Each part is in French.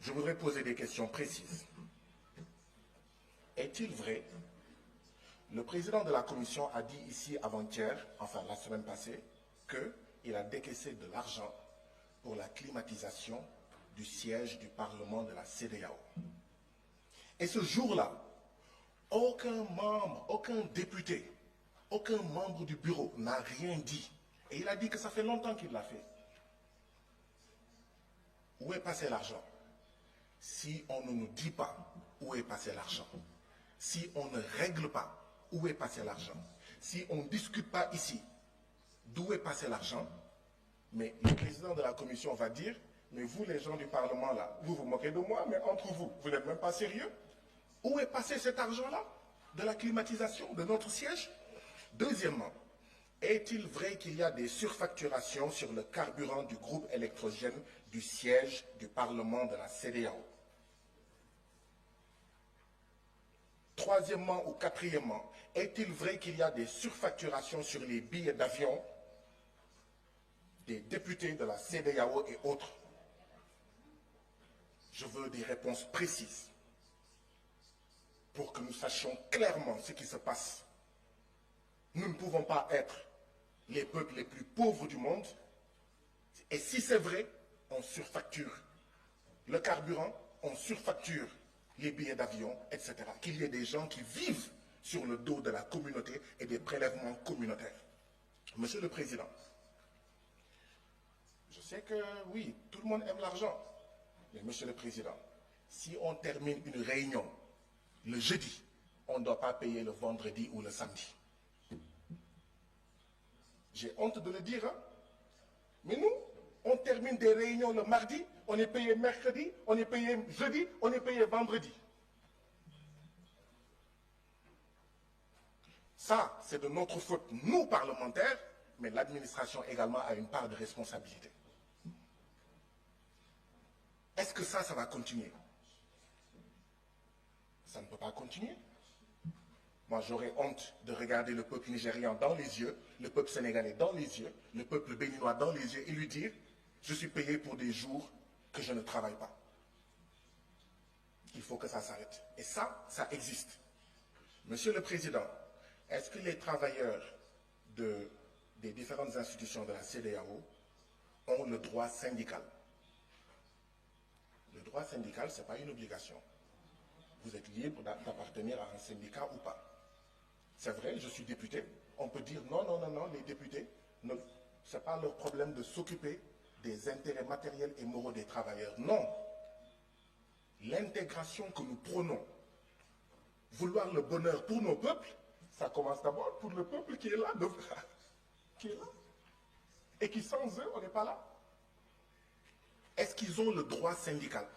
Je voudrais poser des questions précises. Est-il vrai, le président de la commission a dit ici avant-hier, enfin la semaine passée, qu'il a décaissé de l'argent pour la climatisation du siège du Parlement de la CEDEAO. Et ce jour-là, aucun membre, aucun député, aucun membre du bureau n'a rien dit. Et il a dit que ça fait longtemps qu'il l'a fait. Où est passé l'argent? Si on ne nous dit pas où est passé l'argent, si on ne règle pas où est passé l'argent, si on ne discute pas ici d'où est passé l'argent, mais le président de la commission va dire, mais vous les gens du Parlement là, vous vous moquez de moi, mais entre vous, vous n'êtes même pas sérieux? Où est passé cet argent-là de la climatisation de notre siège? Deuxièmement, est-il vrai qu'il y a des surfacturations sur le carburant du groupe électrogène du siège du Parlement de la CEDEAO? Troisièmement ou quatrièmement, est-il vrai qu'il y a des surfacturations sur les billets d'avion des députés de la CEDEAO et autres? Je veux des réponses précises pour que nous sachions clairement ce qui se passe. Nous ne pouvons pas être les peuples les plus pauvres du monde. Et si c'est vrai, on surfacture le carburant, on surfacture les billets d'avion, etc. Qu'il y ait des gens qui vivent sur le dos de la communauté et des prélèvements communautaires. Monsieur le Président, je sais que oui, tout le monde aime l'argent. Mais Monsieur le Président, si on termine une réunion le jeudi, on ne doit pas payer le vendredi ou le samedi. J'ai honte de le dire, hein? Mais nous, on termine des réunions le mardi, on est payé mercredi, on est payé jeudi, on est payé vendredi. Ça, c'est de notre faute, nous parlementaires, mais l'administration également a une part de responsabilité. Est-ce que ça va continuer? Ça ne peut pas continuer. Moi, j'aurais honte de regarder le peuple nigérian dans les yeux, le peuple sénégalais dans les yeux, le peuple béninois dans les yeux et lui dire « Je suis payé pour des jours que je ne travaille pas. » Il faut que ça s'arrête. Et ça existe. Monsieur le Président, est-ce que les travailleurs des différentes institutions de la CEDEAO ont le droit syndical? Le droit syndical, ce n'est pas une obligation. Vous êtes libre d'appartenir à un syndicat ou pas. C'est vrai, je suis député. On peut dire non, non, non, non, les députés, ce n'est pas leur problème de s'occuper des intérêts matériels et moraux des travailleurs. Non. L'intégration que nous prônons, vouloir le bonheur pour nos peuples, ça commence d'abord pour le peuple qui est là, qui est là. Et qui sans eux, on n'est pas là. Est-ce qu'ils ont le droit syndical?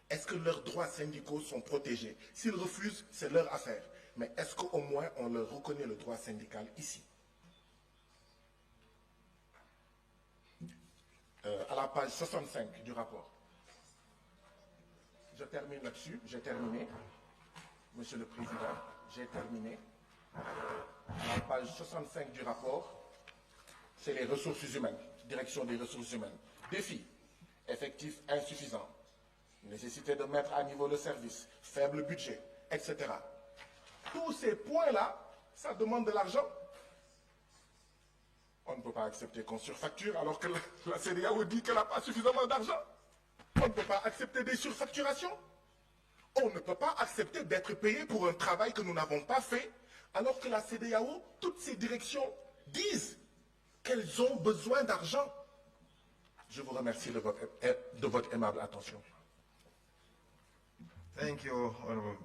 Est-ce que leurs droits syndicaux sont protégés? S'ils refusent, c'est leur affaire. Mais est-ce qu'au moins on leur reconnaît le droit syndical ici? À la page 65 du rapport. Je termine là-dessus, j'ai terminé. Monsieur le Président, j'ai terminé. À la page 65 du rapport, c'est les ressources humaines, direction des ressources humaines. Défi, effectif insuffisant. Nécessité de mettre à niveau le service, faible budget, etc. Tous ces points-là, ça demande de l'argent. On ne peut pas accepter qu'on surfacture alors que la CEDEAO dit qu'elle n'a pas suffisamment d'argent. On ne peut pas accepter des surfacturations. On ne peut pas accepter d'être payé pour un travail que nous n'avons pas fait alors que la CEDEAO, toutes ces directions disent qu'elles ont besoin d'argent. Je vous remercie de votre aimable attention. Thank you, Honorable